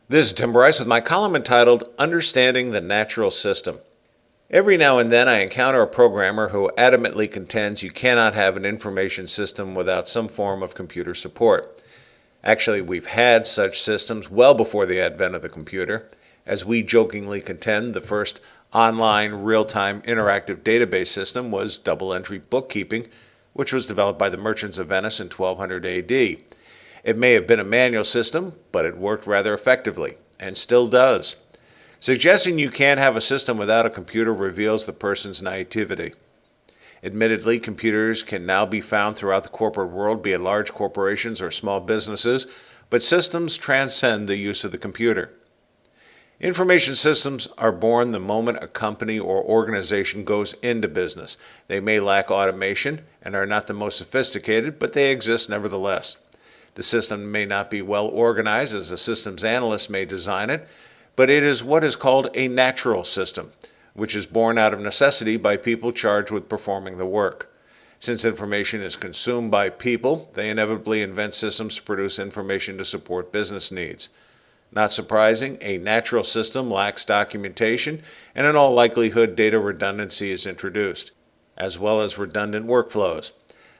This is Tim Bryce with my column entitled Understanding the Natural System. Every now and then I encounter a programmer who adamantly contends you cannot have an information system without some form of computer support. Actually, we've had such systems well before the advent of the computer. As we jokingly contend, the first online, real-time, interactive database system was double-entry bookkeeping, which was developed by the merchants of Venice in 1200 AD. It may have been a manual system, but it worked rather effectively, and still does. Suggesting you can't have a system without a computer reveals the person's naivety. Admittedly, computers can now be found throughout the corporate world, be it large corporations or small businesses, but systems transcend the use of the computer. Information systems are born the moment a company or organization goes into business. They may lack automation and are not the most sophisticated, but they exist nevertheless. The system may not be well organized as a systems analyst may design it, but it is what is called a natural system, which is born out of necessity by people charged with performing the work. Since information is consumed by people, they inevitably invent systems to produce information to support business needs. Not surprising, a natural system lacks documentation, and in all likelihood data redundancy is introduced, as well as redundant workflows.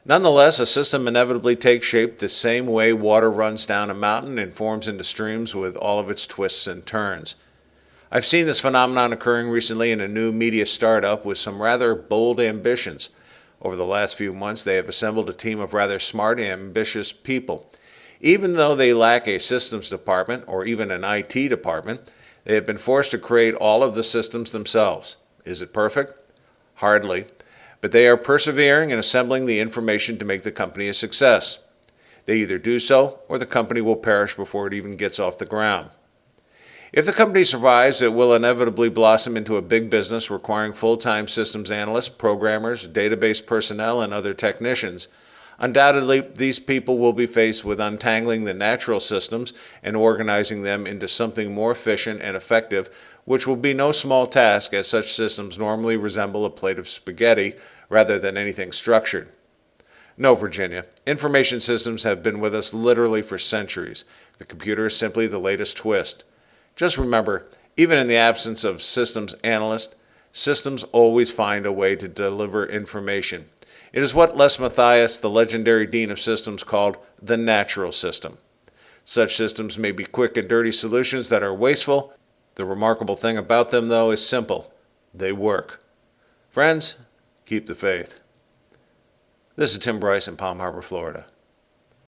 Nonetheless, a system inevitably takes shape the same way water runs down a mountain and forms into streams with all of its twists and turns. I've seen this phenomenon occurring recently in a new media startup with some rather bold ambitions. Over the last few months, they have assembled a team of rather smart and ambitious people. Even though they lack a systems department or even an IT department, they have been forced to create all of the systems themselves. Is it perfect? Hardly. But they are persevering in assembling the information to make the company a success. They either do so, or the company will perish before it even gets off the ground. If the company survives, it will inevitably blossom into a big business requiring full-time systems analysts, programmers, database personnel, and other technicians. Undoubtedly, these people will be faced with untangling the natural systems and organizing them into something more efficient and effective, which will be no small task as such systems normally resemble a plate of spaghetti rather than anything structured. No, Virginia, information systems have been with us literally for centuries. The computer is simply the latest twist. Just remember, even in the absence of systems analysts, systems always find a way to deliver information. It is what Les Mathias, the legendary dean of systems, called the natural system. Such systems may be quick and dirty solutions that are wasteful. The remarkable thing about them, though, is simple. They work. Friends, keep the faith. This is Tim Bryce in Palm Harbor, Florida.